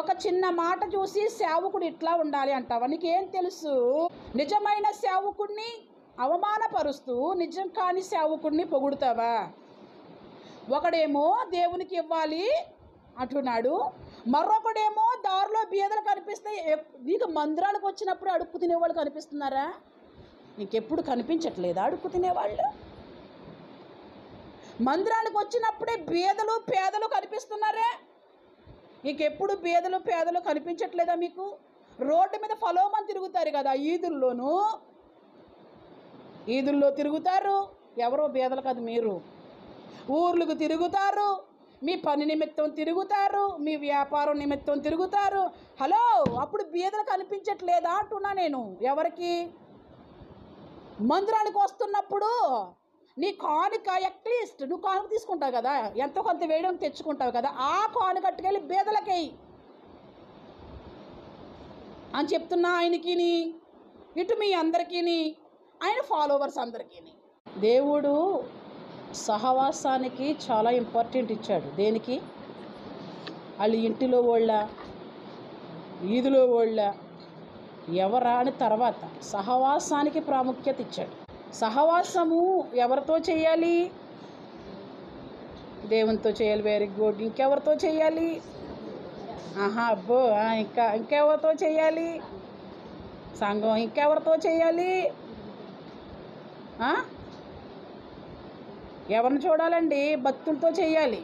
ఒక చిన్న మాట చూసి సేవకుడు ఇట్లా ఉండాలి అంటావా? నీకేం తెలుసు? నిజమైన సేవకుడిని అవమానపరుస్తూ నిజం కాని సేవకుడిని పొగుడుతావా? ఒకడేమో దేవునికి ఇవ్వాలి అంటున్నాడు, మరొకడేమో దారిలో బీదలు కనిపిస్తే నీకు మందిరాలకు వచ్చినప్పుడు అడుక్కు తినేవాళ్ళు కనిపిస్తున్నారా? నీకెప్పుడు కనిపించట్లేదా అడుక్కు తినేవాళ్ళు? మందిరానికి వచ్చినప్పుడే బీదలు పేదలు కనిపిస్తున్నారే, నీకెప్పుడు బీదలు పేదలు కనిపించట్లేదా? మీకు రోడ్డు మీద ఫలోమని తిరుగుతారు కదా, ఈదుల్లో తిరుగుతారు, ఎవరో బీదలు కాదు మీరు. ఊర్లకు తిరుగుతారు, మీ పని నిమిత్తం తిరుగుతారు, మీ వ్యాపారం నిమిత్తం తిరుగుతారు. హలో, అప్పుడు బీదలు కనిపించట్లేదా అంటున్నా నేను. ఎవరికి? మందిరానికి వస్తున్నప్పుడు నీ కానుక అట్లీస్ట్ నువ్వు కానుక తీసుకుంటావు కదా, ఎంతో కొంత వేయడం తెచ్చుకుంటావు కదా, ఆ కానుక కట్టుకెళ్ళి బీదలకి అని చెప్తున్నా ఆయనకి, ఇటు మీ అందరికీ, ఆయన ఫాలోవర్స్ అందరికీ. దేవుడు సహవాసానికి చాలా ఇంపార్టెంట్ ఇచ్చాడు. దేనికి? వాళ్ళు ఇంటిలో వాళ్ళ, ఈదులో వాళ్ళ, ఎవరా అని తర్వాత సహవాసానికి ప్రాముఖ్యత ఇచ్చాడు. సహవాసము ఎవరితో చేయాలి? దేవునితో చేయాలి. Very good. ఇంకెవరితో చేయాలి? అబ్బో, ఇంకెవరితో చేయాలి? సంఘం. ఇంకెవరితో చేయాలి? ఎవరిని చూడాలండి? భక్తులతో చేయాలి.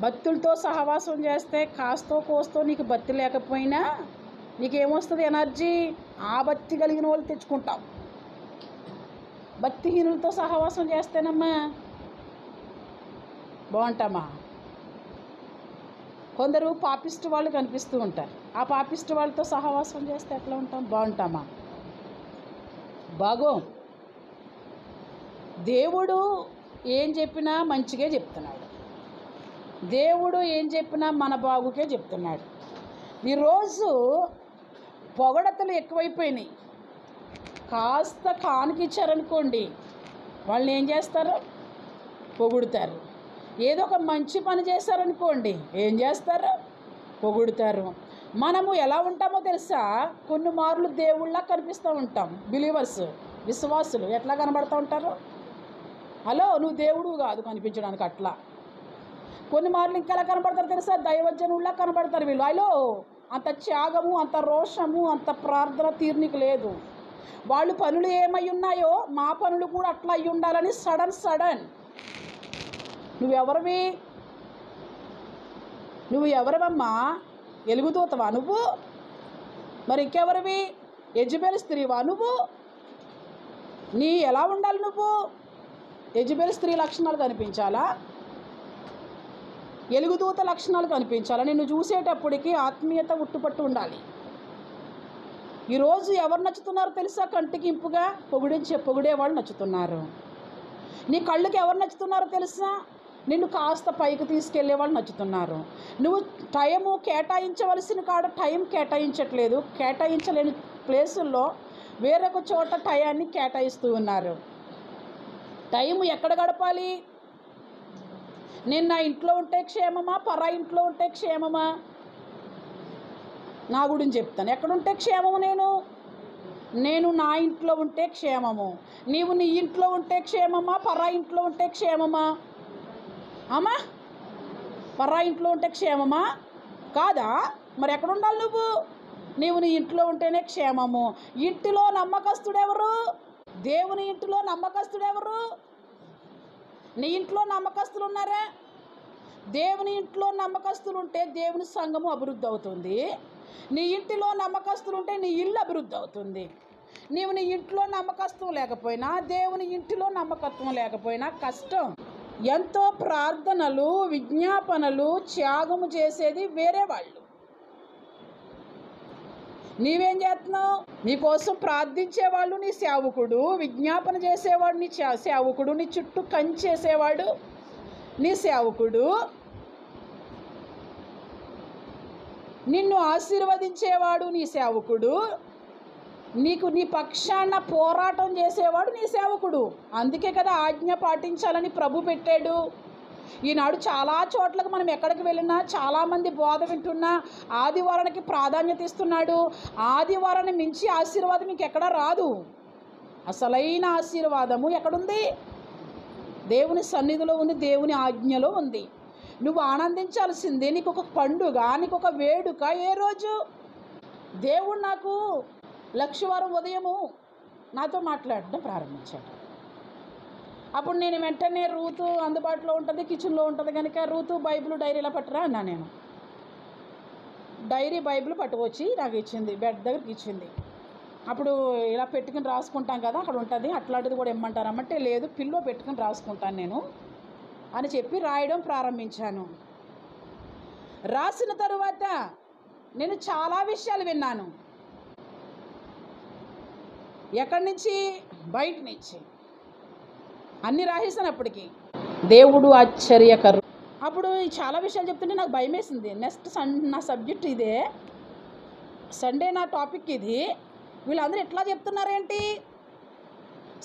భక్తులతో సహవాసం చేస్తే కాస్తో కోస్తో నీకు భక్తి లేకపోయినా నీకేమొస్తుంది? ఎనర్జీ. ఆ భక్తి కలిగిన వాళ్ళు తెచ్చుకుంటావు. భక్తిహీనులతో సహవాసం చేస్తేనమ్మా బాగుంటామా? కొందరు పాపిస్ట్ వాళ్ళు కనిపిస్తూ ఉంటారు. ఆ పాపిస్ట్ వాళ్ళతో సహవాసం చేస్తే ఎట్లా ఉంటాం? బాగుంటామా? బాగోం. దేవుడు ఏం చెప్పినా మంచిగా చెప్తున్నాడు. దేవుడు ఏం చెప్పినా మన బాగుకే చెప్తున్నాడు. ఈరోజు పొగడతలు ఎక్కువైపోయినాయి. కాస్త కానుకిచ్చారనుకోండి, వాళ్ళని ఏం చేస్తారు? పొగుడుతారు. ఏదో ఒక మంచి పని చేశారనుకోండి, ఏం చేస్తారు? పొగుడుతారు. మనము ఎలా ఉంటామో తెలుసా? కొన్ని మార్లు దేవుళ్ళ కనిపిస్తూ ఉంటాం. బిలీవర్స్, విశ్వాసులు ఎట్లా కనబడుతూ ఉంటారు? హలో, నువ్వు దేవుడు కాదు కనిపించడానికి. అట్లా కొన్ని మార్లు ఇంకెలా కనబడతారు తెలుసా? దైవజనుల్లా కనబడతారు వీళ్ళు. హలో, అంత త్యాగము, అంత రోషము, అంత ప్రార్థన తీర్నికి లేదు. వాళ్ళు పనులు ఏమై ఉన్నాయో మా పనులు కూడా అట్లా అయి ఉండాలని సడన్. నువ్వు ఎవరివమ్మా? ఎలుగుదూతవా నువ్వు? మరి ఇంకెవరివి? యెజబెల్ స్త్రీవా నువ్వు? నీ ఎలా ఉండాలి? నువ్వు యెజబెల్ స్త్రీ లక్షణాలు కనిపించాలా? ఎలుగుదూత లక్షణాలు కనిపించాలా? నిన్ను చూసేటప్పటికి ఆత్మీయత ఉట్టుపట్టు ఉండాలి. ఈరోజు ఎవరు నచ్చుతున్నారు తెలుసా? కంటికి ఇంపుగా పొగిడేవాళ్ళు నచ్చుతున్నారు. నీ కళ్ళకి ఎవరు నచ్చుతున్నారో తెలుసా? నిన్ను కాస్త పైకి తీసుకెళ్లే వాళ్ళు నచ్చుతున్నారు. నువ్వు టైము కేటాయించవలసిన కాడ టైం కేటాయించట్లేదు. కేటాయించలేని ప్లేసుల్లో వేరొక చోట టయాన్ని కేటాయిస్తూ ఉన్నారు. టైము ఎక్కడ గడపాలి? నేను నా ఇంట్లో ఉంటే క్షేమమా, పరా ఇంట్లో ఉంటే క్షేమమా? నా గురించి చెప్తాను. ఎక్కడుంటే క్షేమము? నేను నా ఇంట్లో ఉంటే క్షేమము. నీవు నీ ఇంట్లో ఉంటే క్షేమమా, పరా ఇంట్లో ఉంటే క్షేమమా? అమ్మా, పరా ఇంట్లో ఉంటే క్షేమమా? కాదా? మరి ఎక్కడ ఉండాలి నువ్వు? నీవు నీ ఇంట్లో ఉంటేనే క్షేమము. ఇంటిలో నమ్మకస్తుడెవరు? దేవుని ఇంటిలో నమ్మకస్తుడెవరు? నీ ఇంట్లో నమ్మకస్తులు ఉన్నారా? దేవుని ఇంట్లో నమ్మకస్తులు ఉంటే దేవుని సంఘము అభివృద్ధి అవుతుంది. నీ ఇంటిలో నమ్మకస్తులు ఉంటే నీ ఇల్లు అభివృద్ధి అవుతుంది. నీవు నీ ఇంట్లో నమ్మకత్వం లేకపోయినా, దేవుని ఇంటిలో నమ్మకత్వం లేకపోయినా కష్టం. ఎంతో ప్రార్థనలు, విజ్ఞాపనలు, త్యాగము చేసేది వేరే వాళ్ళు. నీవేం చేస్తున్నావు? నీకోసం ప్రార్థించేవాళ్ళు నీ సేవకుడు, విజ్ఞాపన చేసేవాడు నీ సేవకుడు, నీ చుట్టూ కంచేసేవాడు నీ సేవకుడు, నిన్ను ఆశీర్వదించేవాడు నీ సేవకుడు, నీ పక్షాన పోరాటం చేసేవాడు నీ సేవకుడు. అందుకే కదా ఆజ్ఞ పాటించాలని ప్రభు పెట్టాడు. ఈనాడు చాలా చోట్లకు మనం ఎక్కడికి వెళ్ళినా చాలామంది బోధ వింటున్నా ఆదివారానికి ప్రాధాన్యత ఇస్తున్నాడు. ఆదివారాన్ని మించి ఆశీర్వాదం ఇంకెక్కడా రాదు. అసలైన ఆశీర్వాదము ఎక్కడుంది? దేవుని సన్నిధిలో ఉంది, దేవుని ఆజ్ఞలో ఉంది. నువ్వు ఆనందించాల్సిందే. నీకు ఒక పండుగ, నీకు ఒక వేడుక. ఏ రోజు? దేవుడు నాకు లక్షవారం ఉదయము నాతో మాట్లాడడం ప్రారంభించాడు. అప్పుడు నేను వెంటనే రూతు అందుబాటులో ఉంటుంది, కిచెన్లో ఉంటుంది కనుక రూతు బైబిల్ డైరీలో పట్టరా అన్నా. నేను డైరీ బైబిల్ పట్టుకొచ్చి నాకు ఇచ్చింది, బెడ్ దగ్గరికి ఇచ్చింది. అప్పుడు ఇలా పెట్టుకుని రాసుకుంటాం కదా, అక్కడ ఉంటుంది. అట్లాంటిది కూడా ఇమ్మంటారమ్మంటే లేదు, పిల్లో పెట్టుకుని రాసుకుంటాను నేను అని చెప్పి రాయడం ప్రారంభించాను. రాసిన తరువాత నేను చాలా విషయాలు విన్నాను. ఎక్కడి నుంచి? బయట నుంచి. అన్నీ రాసేసినప్పటికీ దేవుడు ఆశ్చర్యకరు. అప్పుడు చాలా విషయాలు చెప్తుంటే నాకు భయం వేసింది. నెక్స్ట్ నా సబ్జెక్ట్ ఇదే, సండే నా టాపిక్ ఇది. వీళ్ళందరూ ఎట్లా చెప్తున్నారేంటి,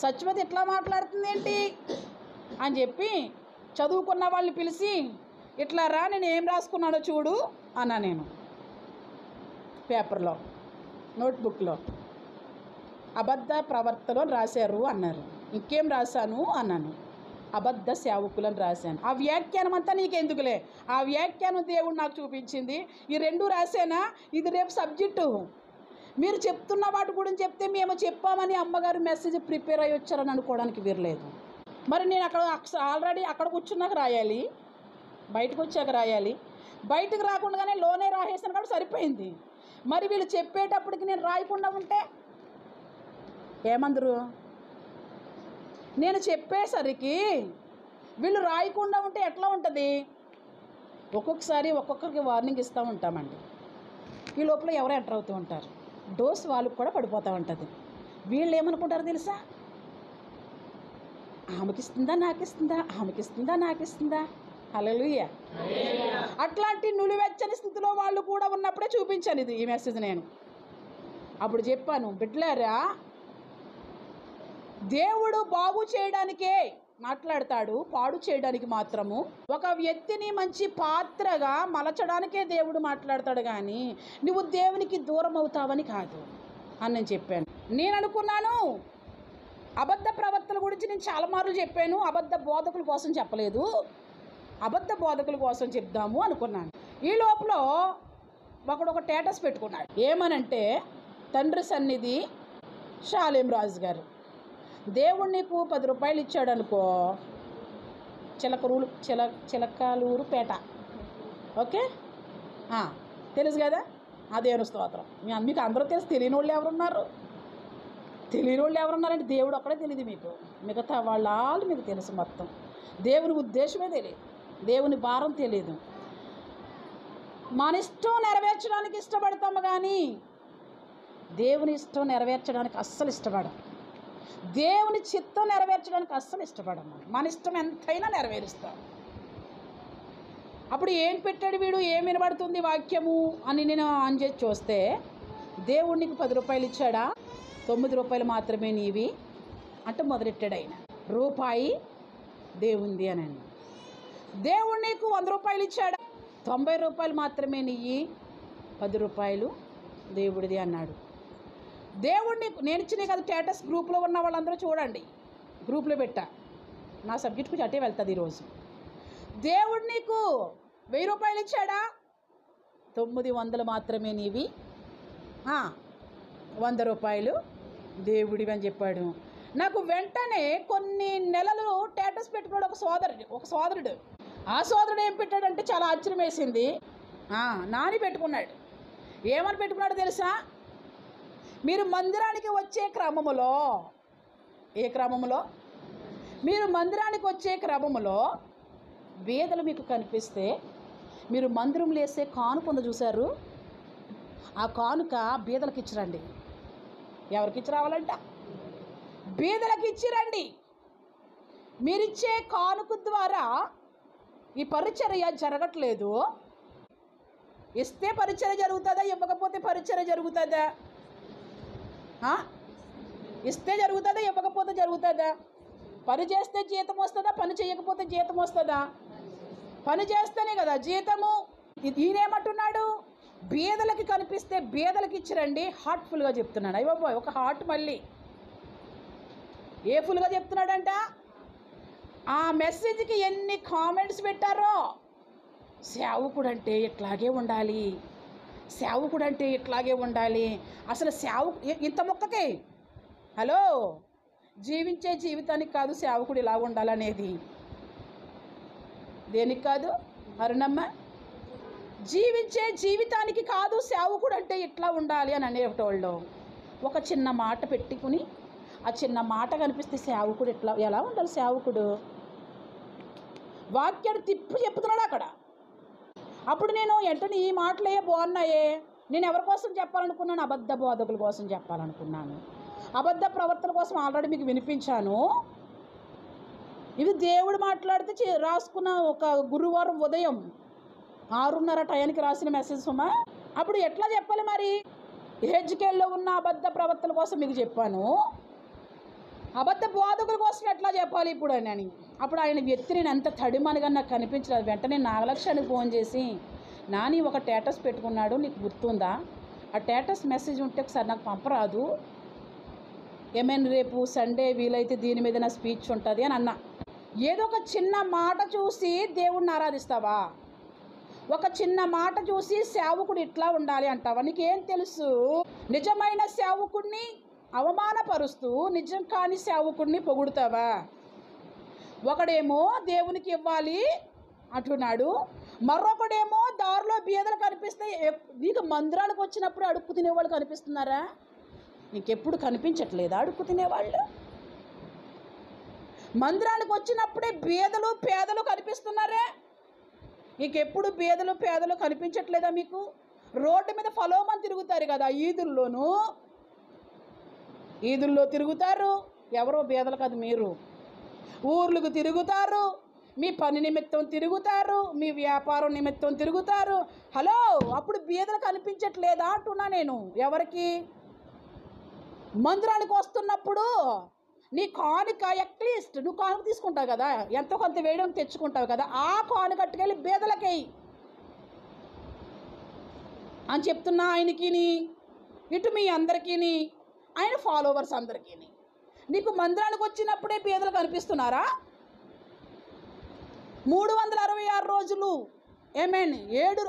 సత్యవతి ఎట్లా మాట్లాడుతుంది ఏంటి అని చెప్పి చదువుకున్న వాళ్ళని పిలిచి ఇట్లా రా, నేను ఏం రాసుకున్నానో చూడు అన్నా. నేను పేపర్లో నోట్బుక్లో అబద్ధ ప్రవర్తనలు రాశారు అన్నారు. ఇంకేం రాశాను అన్నాను. అబద్ధ సేవకులను రాశాను. ఆ వ్యాఖ్యానం అంతా నీకెందుకులే, ఆ వ్యాఖ్యానం దేవుడు నాకు చూపించింది. ఈ రెండు రాశానా, ఇది రేపు సబ్జెక్టు. మీరు చెప్తున్న వాటి గురించి చెప్తే మేము చెప్పామని అమ్మగారు మెసేజ్ ప్రిపేర్ అయ్యి వచ్చారని అనుకోవడానికి వీరలేదు. మరి నేను అక్కడ ఆల్రెడీ అక్కడ కూర్చున్నాక రాయాలి, బయటకు వచ్చాక రాయాలి. బయటకు రాకుండానే లోనే రాసేసాను కాబట్టి సరిపోయింది. మరి వీళ్ళు చెప్పేటప్పటికి నేను రాయకుండా ఉంటే ఏమందరు? నేను చెప్పేసరికి వీళ్ళు రాయకుండా ఉంటే ఎట్లా ఉంటుంది? ఒక్కొక్కసారి ఒక్కొక్కరికి వార్నింగ్ ఇస్తూ ఉంటామండి. ఈ లోపల ఎవరు ఎంటర్ అవుతూ ఉంటారు, డోస్ వాళ్ళకి కూడా పడిపోతూ ఉంటుంది. వీళ్ళు ఏమనుకుంటారో తెలుసా? ఆమెకిస్తుందా నాకిస్తుందా, ఆమెకిస్తుందా నాకిస్తుందా. హల్లెలూయా. అట్లాంటి నులివెచ్చని స్థితిలో వాళ్ళు కూడా ఉన్నప్పుడే చూపించాను ఇది, ఈ మెసేజ్ నేను. అప్పుడు చెప్పాను, బిడ్డలారా, దేవుడు బాగు చేయడానికే మాట్లాడతాడు, పాడు చేయడానికి మాత్రము. ఒక వ్యక్తిని మంచి పాత్రగా మలచడానికే దేవుడు మాట్లాడతాడు, కానీ నువ్వు దేవునికి దూరం అవుతావని కాదు అని నేను చెప్పాను. నేను అనుకున్నాను అబద్ధ ప్రవర్తన గురించి నేను చాలా మార్లు చెప్పాను, అబద్ధ బోధకుల కోసం చెప్పలేదు, అబద్ధ బోధకుల కోసం చెప్దాము అనుకున్నాను. ఈ లోపల ఒక స్టేటస్ పెట్టుకున్నాడు. ఏమనంటే, తండ్రి సన్నిధి షాలేం రాజు గారు, దేవుడు నీకు 10 రూపాయలు ఇచ్చాడు అనుకో, చిలకలూరు పేట, ఓకే, తెలుసు కదా, ఆ దేవుని స్తోత్రం. మీకు అందరూ తెలుసు, తెలియని వాళ్ళు ఎవరున్నారు? తెలియని వాళ్ళు ఎవరున్నారంటే దేవుడు ఒక్కడే తెలియదు మీకు, మిగతా వాళ్ళు మీకు తెలుసు మొత్తం. దేవుని ఉద్దేశమే తెలియదు, దేవుని భారం తెలియదు. మన ఇష్టం నెరవేర్చడానికి ఇష్టపడతాము, కానీ దేవుని ఇష్టం నెరవేర్చడానికి అస్సలు ఇష్టపడం. దేవుని చిత్తం నెరవేర్చడానికి అస్సలు ఇష్టపడము. మన ఇష్టం ఎంతైనా నెరవేరుస్తాం. అప్పుడు ఏం పెట్టాడు వీడు, ఏం వినబడుతుంది వాక్యము అని నేను ఆన్ చేసి చూస్తే, దేవుడు నీకు 10 రూపాయలు ఇచ్చాడా, 9 రూపాయలు మాత్రమే నీవి అంటే మొదలెట్టాడు ఆయన. రూపాయి దేవుంది అని. దేవుడు నీకు 100 రూపాయలు ఇచ్చాడా, 90 రూపాయలు మాత్రమే నీయి, 10 రూపాయలు దేవుడిది అన్నాడు. దేవుడు నీకు, నేను ఇచ్చినాయి కదా స్టేటస్, గ్రూప్లో ఉన్న వాళ్ళందరూ చూడండి, గ్రూప్లో పెట్టా, నా సబ్జెక్ట్కి అటే వెళ్తుంది ఈరోజు. దేవుడు నీకు 1000 రూపాయలు ఇచ్చాడా, 900 మాత్రమే నీవి, 100 రూపాయలు దేవుడివి అని చెప్పాడు. నాకు వెంటనే కొన్ని నెలలు స్టేటస్ పెట్టుకున్నాడు ఒక సోదరుడు. ఆ సోదరుడు ఏం పెట్టాడంటే చాలా ఆశ్చర్యం వేసింది. నాని పెట్టుకున్నాడు. ఏమని పెట్టుకున్నాడు తెలుసా? మీరు మందిరానికి వచ్చే క్రమములో, ఏ క్రమములో? మీరు మందిరానికి వచ్చే క్రమములో బీదలు మీకు కనిపిస్తే మీరు మందిరంలో వేసే కానుక ఉందో చూశారు, ఆ కానుక బీదలకు ఇచ్చిరండి. ఎవరికి ఇచ్చి రావాలంట? బీదలకు ఇచ్చిరండి. మీరిచ్చే కానుక ద్వారా ఈ పరిచర్య జరగట్లేదు. ఇస్తే పరిచర్య జరుగుతుందా, ఇవ్వకపోతే పరిచర్య జరుగుతుందా? ఇస్తే జరుగుతుందా, ఇవ్వకపోతే జరుగుతుందా? పని చేస్తే జీతం వస్తుందా, పని చేయకపోతే జీతం వస్తుందా? పని చేస్తేనే కదా జీతము. ఈయనేమంటున్నాడు, బీదలకి కనిపిస్తే బీదలకి ఇచ్చిరండి, హార్ట్ఫుల్గా చెప్తున్నాడు. అయ్యో బాయ్, ఒక హార్ట్ మళ్ళీ ఏ ఫుల్గా చెప్తున్నాడంట. ఆ మెసేజ్కి ఎన్ని కామెంట్స్ పెట్టారో, సేవకుడు అంటే ఇట్లాగే ఉండాలి, సేవకుడు అంటే ఇట్లాగే ఉండాలి. అసలు ఇంత మొక్కకే హలో, జీవించే జీవితానికి కాదు సేవకుడు ఇలా ఉండాలనేది. దేనికి కాదు అరుణమ్మ? జీవించే జీవితానికి కాదు సేవకుడు అంటే ఇట్లా ఉండాలి అని అనేటోళ్ళు. ఒక చిన్న మాట పెట్టుకుని ఆ చిన్న మాట కనిపిస్తే సేవకుడు ఎలా ఉండాలి? సేవకుడు వాక్యాన్ని తిప్పి చెప్తున్నాడు అక్కడ. అప్పుడు నేను వెంటనే ఈ మాటలే బాగున్నాయే, నేను ఎవరి కోసం చెప్పాలనుకున్నాను? అబద్ధ బోధకుల కోసం చెప్పాలనుకున్నాను. అబద్ధ ప్రవర్తన కోసం ఆల్రెడీ మీకు వినిపించాను. ఇది దేవుడు మాట్లాడితే రాసుకున్న ఒక గురువారం ఉదయం 6:30 టయానికి రాసిన మెసేజ్ సుమా. అప్పుడు ఎట్లా చెప్పాలి మరి? హెజ్కేల్లో ఉన్న అబద్ధ ప్రవర్తన కోసం మీకు చెప్పాను, అబద్ధ బోధకుల కోసం ఎట్లా చెప్పాలి ఇప్పుడు అని. అప్పుడు ఆయన వ్యక్తి నేను ఎంత తడిమనిగా నాకు కనిపించలేదు. వెంటనే నాగలక్ష్యానికి ఫోన్ చేసి, నాని ఒక స్టేటస్ పెట్టుకున్నాడు, నీకు గుర్తుందా? ఆ స్టేటస్ మెసేజ్ ఉంటే ఒకసారి నాకు పంపరాదు, ఏమైనా రేపు సండే వీలైతే దీని మీద నా స్పీచ్ ఉంటుంది అని అన్నా. ఏదో ఒక చిన్న మాట చూసి దేవుడిని ఆరాధిస్తావా? ఒక చిన్న మాట చూసి సేవకుడు ఇట్లా ఉండాలి అంటావా? నీకేం తెలుసు? నిజమైన సేవకుడిని అవమానపరుస్తూ నిజం కాని సేవకుడిని పొగుడుతావా? ఒకడేమో దేవునికి ఇవ్వాలి అంటున్నాడు, మరొకడేమో దారిలో బీదలు కనిపిస్తే నీకు మందిరాలకు వచ్చినప్పుడు అడుక్కు తినేవాళ్ళు కనిపిస్తున్నారా? నీకెప్పుడు కనిపించట్లేదా అడుక్కు తినేవాళ్ళు? మందిరానికి వచ్చినప్పుడే బీదలు పేదలు కనిపిస్తున్నారే, నీకెప్పుడు బీదలు పేదలు కనిపించట్లేదా మీకు? రోడ్డు మీద ఫలోమని తిరుగుతారు కదా, ఈదుల్లో తిరుగుతారు. ఎవరో బీదలు కాదు మీరు. ఊర్లకు తిరుగుతారు, మీ పని నిమిత్తం తిరుగుతారు, మీ వ్యాపారం నిమిత్తం తిరుగుతారు. హలో, అప్పుడు బీదలు కనిపించట్లేదా అంటున్నా నేను. ఎవరికి? మందిరానికి వస్తున్నప్పుడు నీ కానుక అట్లీస్ట్ నువ్వు కానుక తీసుకుంటావు కదా, ఎంతో కొంత వేయడం తెచ్చుకుంటావు కదా, ఆ కానుక కట్టుకెళ్ళి బీదలకి అని చెప్తున్నా ఆయనకి, ఇటు మీ అందరికీ, ఆయన ఫాలోవర్స్ అందరికీ. నీకు మందిరానికి వచ్చినప్పుడే బీదలు కనిపిస్తున్నారా? 366 రోజులు ఏమేన్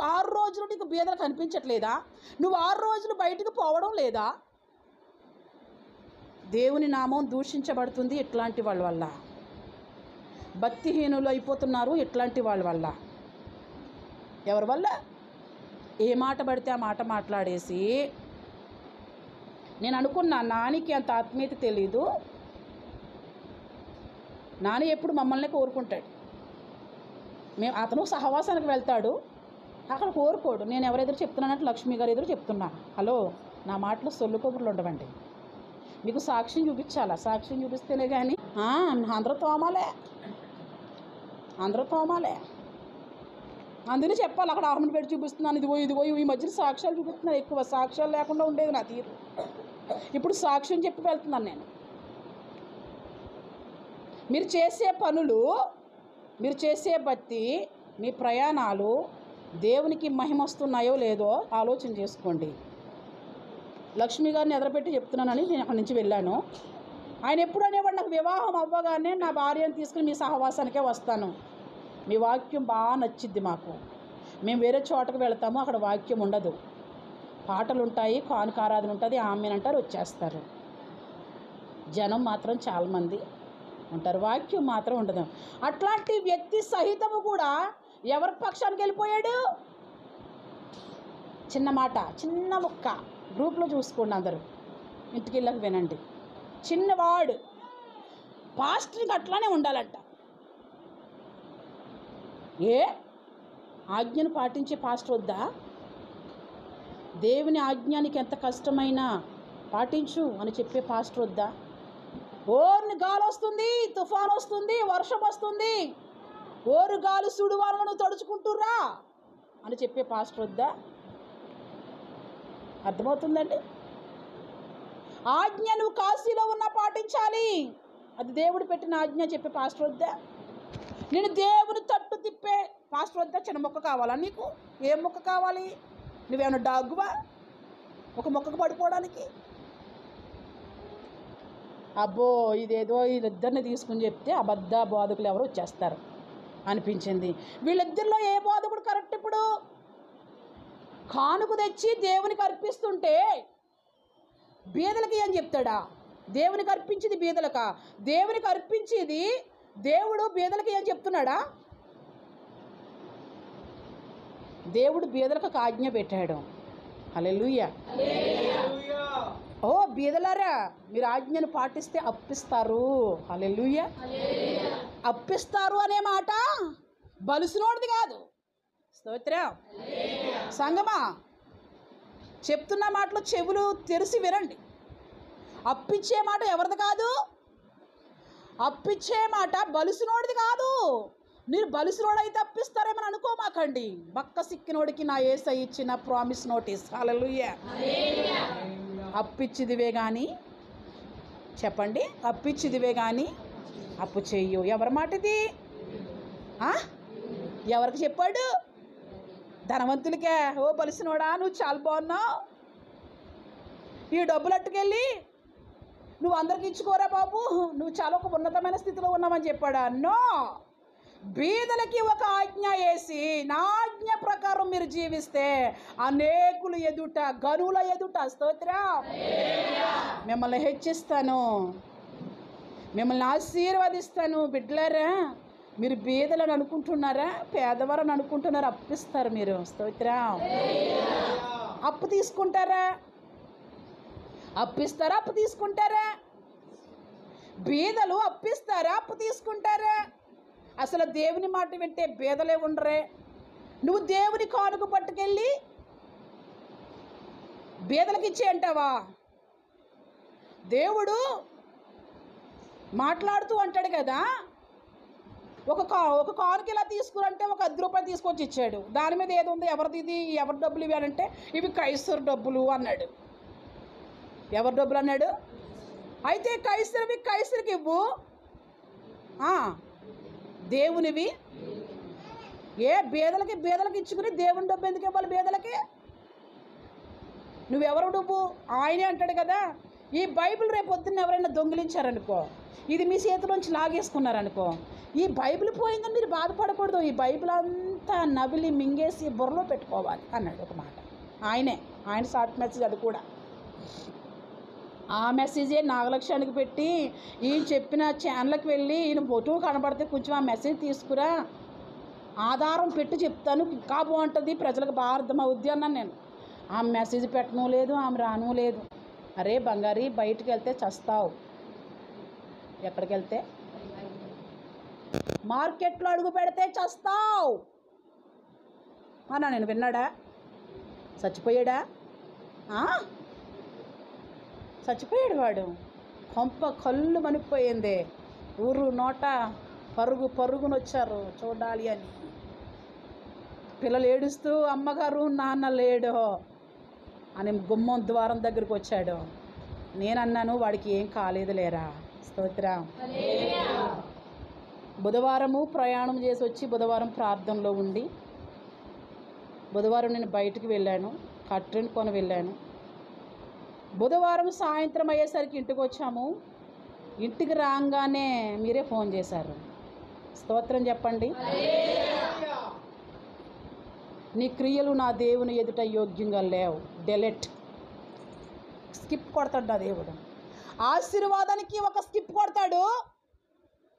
6 రోజులు నీకు బీదలు కనిపించట్లేదా? నువ్వు 6 రోజులు బయటకు పోవడం లేదా? దేవుని నామం దూషించబడుతుంది ఇట్లాంటి వాళ్ళ వల్ల. భక్తిహీనులు అయిపోతున్నారు ఇట్లాంటి వాళ్ళ వల్ల. ఎవరి వల్ల? ఏ మాట పడితే ఆ మాట మాట్లాడేసి. నేను అనుకున్నా నానికి అంత ఆత్మీయత తెలీదు, నాని ఎప్పుడు మమ్మల్ని కోరుకుంటాడు. అతను సహవాసానికి వెళ్తాడు, అక్కడ కోరుకోడు. నేను ఎవరెదురు చెప్తున్నానంటే లక్ష్మి గారు ఎదురు చెప్తున్నా. హలో, నా మాటలో సొల్లు కబుర్లు ఉండవండి. మీకు సాక్ష్యం చూపించాలా? సాక్ష్యం చూపిస్తేనే కానీ అందరూ తోమాలే. అందుకని చెప్పాలి. అక్కడ ఆర్మెంట్ పెట్టి చూపిస్తున్నాను, ఇదిగో ఈ మధ్యన సాక్ష్యాలు చూపిస్తున్నాను. ఎక్కువ సాక్ష్యాలు లేకుండా ఉండేది నా తీరు. ఇప్పుడు సాక్ష్యం చెప్పి వెళ్తున్నాను నేను. మీరు చేసే పనులు, మీరు చేసే భక్తి, మీ ప్రయాణాలు దేవునికి మహిమ వస్తున్నాయో లేదో ఆలోచన చేసుకోండి. లక్ష్మి గారిని ఎదురుపెట్టి చెప్తున్నానని నేను అక్కడి నుంచి వెళ్ళాను. ఆయన ఎప్పుడు అనేవాడు, నాకు వివాహం అవ్వగానే నా భార్యను తీసుకుని మీ సహవాసానికే వస్తాను, మీ వాక్యం బాగా నచ్చిద్ది మాకు, మేము వేరే చోటకు వెళతాము, అక్కడ వాక్యం ఉండదు, పాటలు ఉంటాయి, కానుక ఆరాధన ఉంటుంది, ఆమెనంటారు, వచ్చేస్తారు. జనం మాత్రం చాలామంది ఉంటారు, వాక్యం మాత్రం ఉండదు. అట్లాంటి వ్యక్తి సహితము కూడా ఎవరి పక్షానికి వెళ్ళిపోయాడు? చిన్న మాట, చిన్న ముక్క గ్రూప్లో చూసుకోండి, అందరూ ఇంటికి వెళ్ళక వినండి. చిన్నవాడు పాస్టర్కి అట్లానే ఉండాలంట. ఏ ఆజ్ఞను పాటించే పాస్టర్ వద్దా? దేవుని ఆజ్ఞానికి ఎంత కష్టమైనా పాటించు అని చెప్పే పాస్టర్ వద్దా? ఓర్ని గాలి వస్తుంది, తుఫాను వస్తుంది, వర్షం వస్తుంది, ఓరు గాలి సుడివాలను తడుచుకుంటురా అని చెప్పే పాస్టర్ వద్దా? అర్థమవుతుందండి? ఆజ్ఞ నువ్వు కాశీలో ఉన్నా పాటించాలి, అది దేవుడు పెట్టిన ఆజ్ఞ చెప్పే పాస్టర్ వద్దా? నేను దేవుని తట్టు తిప్పే పాస్టర్ వద్ద చిన్న మొక్క కావాలా నీకు? ఏం మొక్క కావాలి? నువ్వేమన్నా డాగువా ఒక మొక్కకు పడిపోవడానికి? అబ్బో ఇదేదో వీళ్ళిద్దరిని తీసుకుని చెప్తే అబద్ధ బోధకులు ఎవరు వచ్చేస్తారు అనిపించింది. వీళ్ళిద్దరిలో ఏ బోధకుడు కరెక్ట్? ఇప్పుడు కానుక తెచ్చి దేవునికి అర్పిస్తుంటే బీదలకి ఏం చెప్తాడా? దేవునికి అర్పించింది బీదలకా? దేవునికి అర్పించేది దేవుడు బీదలకి ఏం చెప్తున్నాడా? దేవుడు బీదలకు ఒక ఆజ్ఞ పెట్టాడు. హల్లెలూయా. ఓ బీదలారా, మీరు ఆజ్ఞను పాటిస్తే అప్పిస్తారు. హల్లెలూయా. అప్పిస్తారు అనే మాట బలుసునోడిది కాదు. స్తోత్రం. సంగమా, చెప్తున్న మాటలు చెవులు తెరిచి వినండి. అప్పిచ్చే మాట ఎవరిది కాదు? అప్పిచ్చే మాట బలుసునోడిది కాదు. మీరు బలుసునోడైతే అప్పిస్తారేమని అనుకోమాకండి. బక్క సిక్కినోడికి నా యేసయ్య ఇచ్చిన ప్రామిస్ నోటీస్. హల్లెలూయా. అప్పిచ్చిదివే కానీ, చెప్పండి, అప్పిచ్చిదివే కానీ అప్పు చెయ్యు. ఎవరి మాట ఇది? ఎవరికి చెప్పాడు? ధనవంతులకే. ఓ బలిసినోడా, నువ్వు చాలా బాగున్నావు, ఈ డబ్బులు అట్టుకెళ్ళి నువ్వు అందరికి ఇచ్చుకోరా బాబు, నువ్వు చాలా ఒక ఉన్నతమైన స్థితిలో ఉన్నావని చెప్పాడా? నో. బీదలకి ఒక ఆజ్ఞ వేసి నా ఆజ్ఞ ప్రకారం మీరు జీవిస్తే అనేకులు ఎదుట, గనుల ఎదుట, స్తోత్రం, మిమ్మల్ని హెచ్చిస్తాను, మిమ్మల్ని ఆశీర్వదిస్తాను. బిడ్డలారా, మీరు బీదలని అనుకుంటున్నారా? పేదవారని అనుకుంటున్నారా? అప్పిస్తారు మీరు. స్తోత్రం. అప్పు తీసుకుంటారా? అప్పిస్తారా? అప్పు తీసుకుంటారా? బీదలు అప్పిస్తారా? అప్పు తీసుకుంటారా? అసలు దేవుని మాట వింటే బీదలే ఉండరే. నువ్వు దేవుని కానుక పట్టుకెళ్ళి బీదలకి ఇచ్చే అంటావా? దేవుడు మాట్లాడుతూ అంటాడు కదా, ఒక కానుక ఇలా తీసుకురంటే ఒక 10 రూపాయలు తీసుకొచ్చి ఇచ్చాడు. దాని మీద ఏది ఉంది? ఎవరిది ఇది? ఎవరి డబ్బులు ఇవి అని అంటే ఇవి కైసరు డబ్బులు అన్నాడు. ఎవరి డబ్బులు అన్నాడు? అయితే కైసరివి కైసరికి ఇవ్వు, దేవునివి ఏ బీదలకి ఇచ్చుకుని దేవుని డబ్బు ఎందుకు ఇవ్వాలి బీదలకి? నువ్వెవరు డబ్బు? ఆయనే అంటాడు కదా, ఈ బైబిల్ రేపు పొద్దున్న ఎవరైనా దొంగిలించారనుకో, ఇది మీ చేతిలోంచి లాగేసుకున్నారనుకో, ఈ బైబిల్ పోయిందని మీరు బాధపడకూడదు. ఈ బైబిల్ అంతా నవిలి మింగేసి బుర్రలో పెట్టుకోవాలి అన్నాడు ఒక మాట. ఆయన షార్ట్ మెసేజ్ అది కూడా. ఆ మెసేజే నాగలక్ష్యానికి పెట్టి ఈయన చెప్పిన ఛానల్కి వెళ్ళి ఈయన ఫోటో కనబడితే కొంచెం ఆ మెసేజ్ తీసుకురా, ఆధారం పెట్టి చెప్తాను, ఇంకా బాగుంటుంది, ప్రజలకు బాగా అర్థమవుద్ది అన్నాను నేను. ఆ మెసేజ్ పెట్టను లేదు, ఆమె రాను లేదు. అరే బంగారి, బయటికి వెళ్తే చస్తావు. ఎక్కడికి వెళ్తే? మార్కెట్లో అడుగు పెడితే చస్తావు అన్నా నేను. విన్నాడా? చచ్చిపోయాడా? చచ్చిపోయాడు వాడు. కొంప కళ్ళు మనిపోయింది. ఊరు నోట పరుగునొచ్చారు చూడాలి అని. పిల్లలు ఏడుస్తూ అమ్మగారు నాన్న లేడు అని గుమ్మం ద్వారం దగ్గరికి వచ్చాడు. నేనన్నాను వాడికి ఏం కాలేదు లేరా. స్తోత్రం. బుధవారము ప్రయాణం చేసి వచ్చి బుధవారం ప్రార్థనలో ఉండి, బుధవారం నేను బయటికి వెళ్ళాను, కట్రిన్ కొని వెళ్ళాను. బుధవారం సాయంత్రం అయ్యేసరికి ఇంటికి వచ్చాము. ఇంటికి రాగానే మీరే ఫోన్ చేశారు. స్తోత్రం చెప్పండి. నీ క్రియలు నా దేవుని ఎదుట యోగ్యంగా లేవు. డెలెట్, స్కిప్ కొడతాడు నా దేవుడు. ఆశీర్వాదానికి ఒక స్కిప్ కొడతాడు.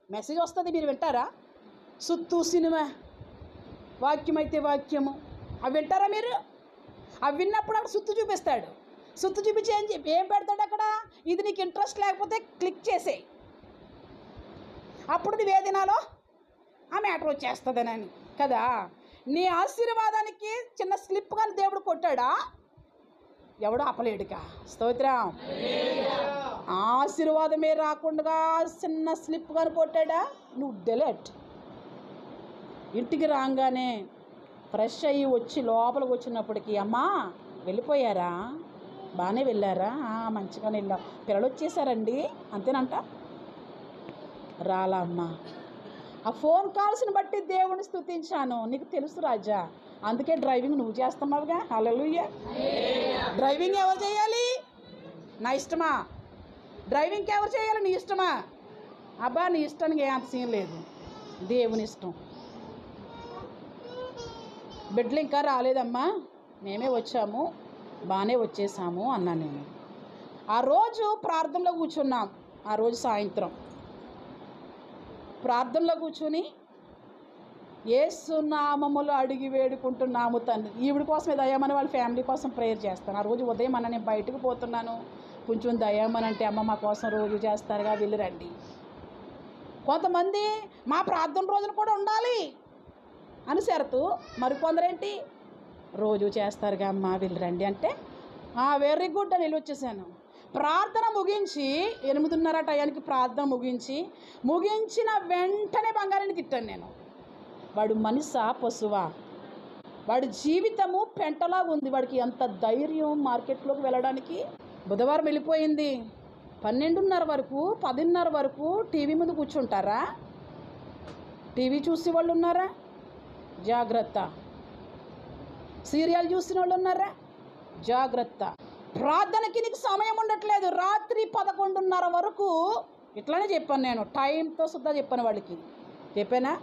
మెసేజ్ వస్తుంది, మీరు వింటారా? సుత్తు సినిమా, వాక్యం అయితే వాక్యము, అవి వింటారా మీరు? అవి విన్నప్పుడు అక్కడ సుత్తు చూపిస్తాడు. సుత్తు చూపించి ఏం పెడతాడు అక్కడ? ఇది నీకు ఇంట్రెస్ట్ లేకపోతే క్లిక్ చేసేయి, అప్పుడు నువ్వు ఏదినాలో ఆ మ్యాటర్ వచ్చేస్తుందనని కదా. నీ ఆశీర్వాదానికి చిన్న స్లిప్ కానీ దేవుడు కొట్టాడా? ఎవడో ఆపలేడుగా. స్తోత్రం. ఆశీర్వాదమే రాకుండా చిన్న స్లిప్ కానీ కొట్టాడా? నువ్వు డెలెట్. ఇంటికి రాగానే ఫ్రెష్ అయ్యి వచ్చి లోపలికి వచ్చినప్పటికీ, అమ్మా వెళ్ళిపోయారా? బాగానే వెళ్ళారా? మంచిగానే వెళ్ళాం. పిల్లలు వచ్చేసారండి అంతేనంట. రాలా అమ్మ. ఆ ఫోన్ కాల్స్ని బట్టి దేవుని స్తుతించాను. నీకు తెలుసు రాజా, అందుకే డ్రైవింగ్ నువ్వు చేస్తున్నావుగా. హల్లెలూయా. డ్రైవింగ్ ఎవరు చేయాలి? నా ఇష్టమా? డ్రైవింగ్కి ఎవరు చేయాలి? నీ ఇష్టమా? అబ్బా నీ ఇష్టానికి ఏ అంత సీన్ లేదు, దేవుని ఇష్టం. బిడ్డలు ఇంకా రాలేదమ్మా, మేమే వచ్చాము, బాగానే వచ్చేసాము అన్నాను నేను. ఆ రోజు ప్రార్థనలో కూర్చున్నాం. ఆ రోజు సాయంత్రం ప్రార్థనలో కూర్చుని యేసు నామములో అడిగి వేడుకుంటున్నాము తండ్రి. ఈవిడ కోసమే దయామని వాళ్ళ ఫ్యామిలీ కోసం ప్రేయర్ చేస్తాను. ఆ రోజు ఉదయం అన్న నేను బయటకు పోతున్నాను, కొంచెం దయామని అంటే అమ్మ మా కోసం రోజు చేస్తారుగా, వెళ్ళి రండి. కొంతమంది మా ప్రార్థన రోజున కూడా ఉండాలి అని షరతు, మరికొందరేంటి రోజు చేస్తారుగా అమ్మ వెళ్ళి రండి అంటే వెరీ గుడ్ అని వెళ్ళి వచ్చేసాను. ప్రార్థన ముగించి 8:30 టయానికి ప్రార్థన ముగించిన వెంటనే బంగారాన్ని తిట్టాను నేను. వాడు మనిషా పశువా? వాడి జీవితము పెంటలా ఉంది. వాడికి ఎంత ధైర్యం మార్కెట్లోకి వెళ్ళడానికి. బుధవారం వెళ్ళిపోయింది. 12:30 వరకు 10:30 వరకు టీవీ ముందు కూర్చుంటారా? టీవీ చూసే వాళ్ళు ఉన్నారా? జాగ్రత్త. సీరియల్ చూసిన వాళ్ళు ఉన్నారా? జాగ్రత్త. ప్రార్థనకి నీకు సమయం ఉండట్లేదు. రాత్రి 11:30 వరకు ఇట్లానే చెప్పాను నేను, టైంతో సుద్దా చెప్పాను వాళ్ళకి. చెప్పానా?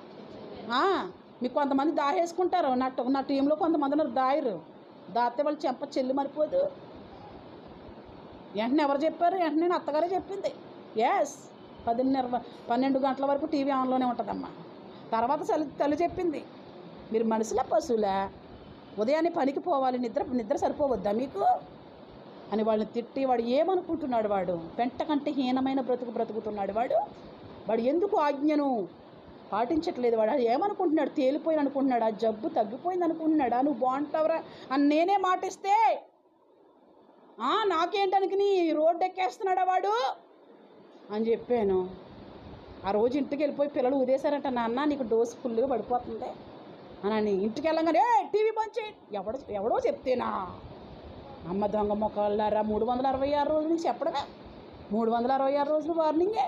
మీకు కొంతమంది దాహేసుకుంటారు. నా టీంలో కొంతమంది ఉన్నారు దాయరు. దాతే వాళ్ళు చెంప చెల్లి మరిపోదు. వెంటనే ఎవరు చెప్పారు? వెంటనే నేను అత్తగారే చెప్పింది. 12 గంటల వరకు టీవీ ఆన్లోనే ఉంటుందమ్మా. తర్వాత తల్లి చెప్పింది, మీరు మనుషుల పశువులా? ఉదయాన్నే పనికి పోవాలి, నిద్ర సరిపోవద్దా మీకు అని వాళ్ళని తిట్టి, వాడు ఏమనుకుంటున్నాడు? వాడు పెంట కంటే హీనమైన బ్రతుకుతున్నాడు. వాడు ఎందుకు ఆజ్ఞను పాటించట్లేదు? వాడు ఏమనుకుంటున్నాడు? తేలిపోయిన అనుకుంటున్నాడా? జబ్బు తగ్గిపోయింది అనుకుంటున్నాడా? నువ్వు బాగుంటావురా అని నేనే మాటిస్తే నాకేంటానికి నీ రోడ్డు ఎక్కేస్తున్నాడా వాడు అని చెప్పాను. ఆ రోజు ఇంటికి వెళ్ళిపోయి పిల్లలు ఉదేశారంట, నాన్న నీకు డోసు ఫుల్గా పడిపోతుంది అని. ఇంటికి వెళ్ళంగానే టీవీ బంద్ చేయి ఎవడో చెప్తేనా? అమ్మ దొంగ మొక్కలారా, 366 రోజులు నీకు చెప్పడమే. 366 రోజులు వార్నింగే.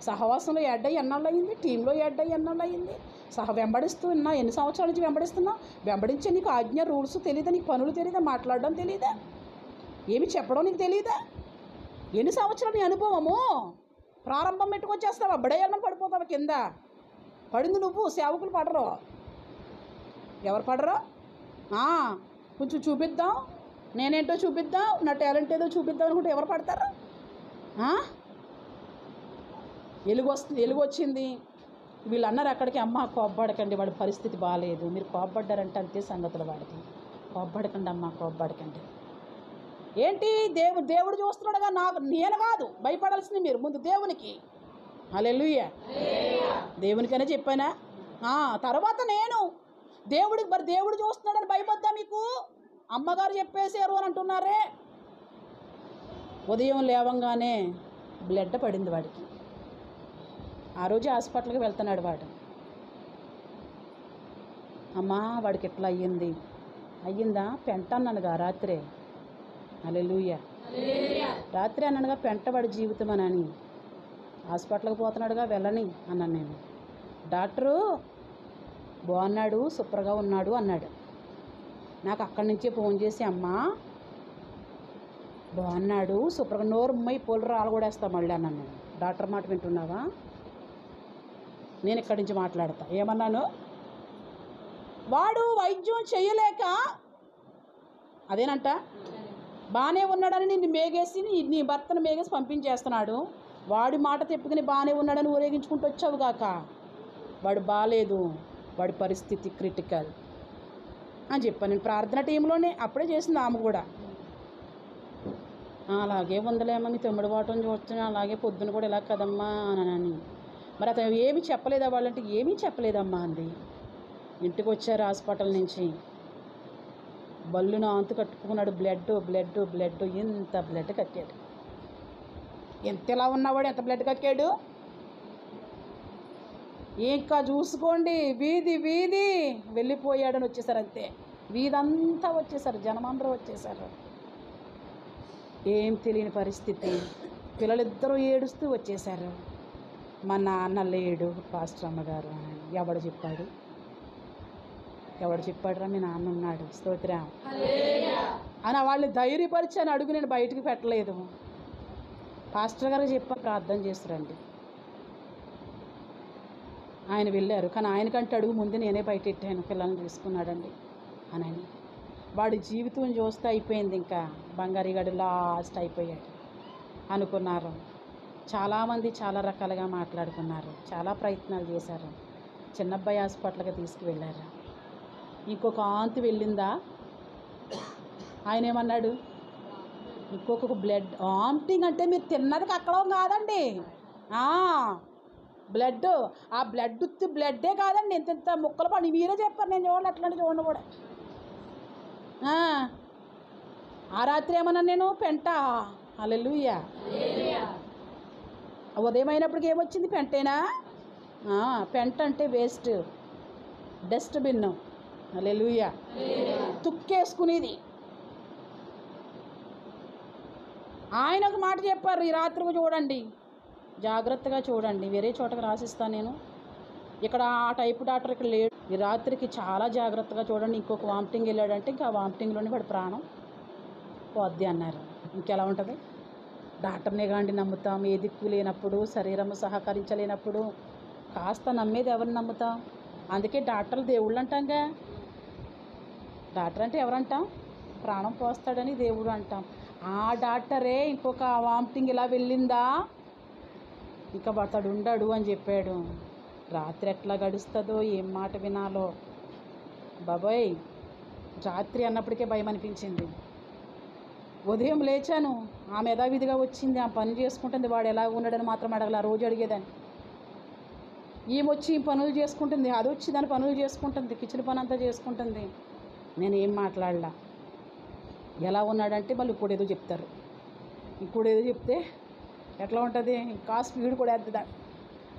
సహవాసంలో యాడ్ అయ్యి ఎన్నాళ్ళు అయ్యింది, టీంలో యాడ్ అయ్యి ఎన్నాళ్ళు అయ్యింది, వెంబడిస్తూ ఉన్నా. ఎన్ని సంవత్సరాల నుంచి వెంబడిస్తున్నావు? వెంబడించే నీకు ఆజ్ఞ రూల్స్ తెలియదా? నీకు పనులు తెలియదా? మాట్లాడడం తెలియదా? ఏమి చెప్పడం నీకు తెలియదా? ఎన్ని సంవత్సరాలు నీ అనుభవము? ప్రారంభం పెట్టుకొచ్చేస్తావా? బడేయాలని పడిపోతావా కింద? పడింది నువ్వు, సేవకులు పడరు. ఎవరు పడరు? కొంచెం చూపిద్దాం, నేనేంటో చూపిద్దాం, నా టాలెంట్ ఏదో చూపిద్దాం అనుకుంటే ఎవరు పడతారు? ఎలుగు వచ్చింది. వీళ్ళు అన్నారు అక్కడికి, అమ్మ కోప్పడకండి, వాడి పరిస్థితి బాగాలేదు, మీరు కోప్పడ్డారంటే అంతే సంగతులు వాడికి. కోప్పడకండి అమ్మ, కోప్పడకండి. ఏంటి దేవుడు చూస్తున్నాడుగా, నేను కాదు భయపడాల్సింది మీరు, ముందు దేవునికి. హల్లెలూయా. దేవునికనే చెప్పానా? తర్వాత నేను దేవుడు చూస్తున్నాడని భయపడ్డా మీకు? అమ్మగారు చెప్పేసారు అని అంటున్నారే. ఉదయం లేవంగానే బ్లడ్ పడింది వాడికి. ఆ రోజు హాస్పిటల్కి వెళ్తున్నాడు వాడు. అమ్మా వాడికి ఎట్లా అయ్యిందా? పెంట అన్నానుగా రాత్రే. హల్లెలూయా. రాత్రి అన్నానుగా పెంట వాడి జీవితం అని. హాస్పిటల్కి పోతున్నాడుగా, వెళ్ళని అన్నాను నేను. డాక్టరు బాగున్నాడు, సూపర్గా ఉన్నాడు అన్నాడు. నాకు అక్కడి నుంచే ఫోన్ చేసి, అమ్మా బాగున్నాడు సూపర్గా, నోరు ఉమ్మై పొలు రాలు కూడా వేస్తా మళ్ళీ అన్నాను నేను. డాక్టర్ మాట వింటున్నావా? నేను ఇక్కడి నుంచి మాట్లాడతా. ఏమన్నాను? వాడు వైద్యం చేయలేక అదేనంట బాగానే ఉన్నాడని నిన్ను మేగేసి, నీ భర్తను మేగేసి పంపించేస్తున్నాడు. వాడి మాట తెప్పుకుని బాగానే ఉన్నాడని ఊరేగించుకుంటూ వచ్చావు కాక, వాడు బాగాలేదు, వాడి పరిస్థితి క్రిటికల్ అని చెప్పాను నేను. ప్రార్థన టీంలోనే అప్పుడే చేసింది ఆమె కూడా. అలాగే ఉందలేమ్మా, మీ తమ్ముడు వాటం చూస్తున్నా, అలాగే పొద్దున కూడా ఇలా కదమ్మా అని. మరి అతను ఏమీ చెప్పలేదా వాళ్ళంటే? ఏమీ చెప్పలేదమ్మా అంది. ఇంటికి వచ్చారు హాస్పిటల్ నుంచి, బల్లును అంతు కట్టుకున్నాడు. బ్లడ్ ఇంత బ్లడ్ కక్కాడు. ఎంతలా ఉన్నవాడు ఎంత బ్లడ్ కక్కాడు? ఇంకా చూసుకోండి, వీధి వెళ్ళిపోయాడని వచ్చేసారు అంతే. వీధంతా వచ్చేసారు, జనమందరూ వచ్చేసారు. ఏం తెలియని పరిస్థితి. పిల్లలిద్దరూ ఏడుస్తూ వచ్చేసారు. మా నాన్న లేడు పాస్టర్ అమ్మగారు అని. ఎవడు చెప్పాడు? ఎవడు చెప్పాడురా మీ నాన్న ఉన్నాడు, స్తోత్రం అని వాళ్ళు ధైర్యపరిచి అని అడుగు నేను బయటికి పెట్టలేదు. పాస్టర్ గారు చెప్పా ప్రార్థన చేస్తారండి. ఆయన వెళ్ళారు, కానీ ఆయనకంటే అడుగు ముందు నేనే బయట పెట్టాను, పిల్లల్ని తీసుకున్నాడండి అని. వాడి జీవితం చూస్తే అయిపోయింది, ఇంకా బంగారిగాడు లాస్ట్ అయిపోయాడు అనుకున్నారు. చాలామంది చాలా రకాలుగా మాట్లాడుకున్నారు, చాలా ప్రయత్నాలు చేశారు. చిన్నబ్బాయి హాస్పిటల్కి తీసుకువెళ్ళారు. ఇంకొక ఆంతి వెళ్ళిందా, ఆయన ఏమన్నాడు, ఇంకొక బ్లడ్ వామిటింగ్ అంటే మీరు తిన్నది కక్కడం కాదండి, బ్లడ్. ఆ బ్లడ్ ఉత్తి బ్లడ్డే కాదండి, ఇంత ముక్కలు పడి మీరే చెప్పారు, నేను చూడండి అట్లాంటి చూడండి కూడా. ఆ రాత్రి ఏమన్నా నేను పెంట, హల్లెలూయా. ఉదయం అయినప్పటికి ఏమొచ్చింది, పెంటేనా? పెంట అంటే వేస్ట్, డస్ట్బిన్, హల్లెలూయా. తుక్కేసుకునేది. ఆయన ఒక మాట చెప్పారు, ఈ రాత్రికి చూడండి, జాగ్రత్తగా చూడండి, వేరే చోటకి రాసిస్తాను నేను, ఇక్కడ ఆ టైపు డాక్టర్ ఇక్కడ లేడు, ఈ రాత్రికి చాలా జాగ్రత్తగా చూడండి. ఇంకొక వామిటింగ్ వెళ్ళాడంటే ఇంకా ఆ వామిటింగ్లోనే వాడి ప్రాణం పోద్ది అన్నారు. ఇంకెలా ఉంటుంది? డాక్టర్నే కాండి నమ్ముతాం, ఏ దిక్కు లేనప్పుడు, శరీరం సహకరించలేనప్పుడు కాస్త నమ్మేది ఎవరిని నమ్ముతాం? అందుకే డాక్టర్లు దేవుళ్ళు అంటాంగా. డాక్టర్ అంటే ఎవరంటాం? ప్రాణం పోస్తాడని దేవుడు అంటాం. ఆ డాక్టరే ఇంకొక వామిటింగ్ ఇలా వెళ్ళిందా, ఇంకా అతడు ఉండడు అని చెప్పాడు. రాత్రి ఎట్లా గడుస్తుందో, ఏం మాట వినాలో బాబాయ్. రాత్రి అన్నప్పటికే భయం అనిపించింది. ఉదయం లేచాను, ఆమె యథావిధిగా వచ్చింది, ఆ పని చేసుకుంటుంది. వాడు ఎలా ఉన్నాడని మాత్రం అడగల, రోజు అడిగేదాన్ని. ఈమె పనులు చేసుకుంటుంది, అది వచ్చి దాని పనులు చేసుకుంటుంది, కిచెన్ పని అంతా చేసుకుంటుంది. నేను ఏం మాట్లాడలా. ఎలా ఉన్నాడంటే మళ్ళీ ఇంకోటేదో చెప్తారు, ఇంకోటేదో చెప్తే ఎట్లా ఉంటుంది, ఇంకా స్పీడ్ కూడా వేద్దా.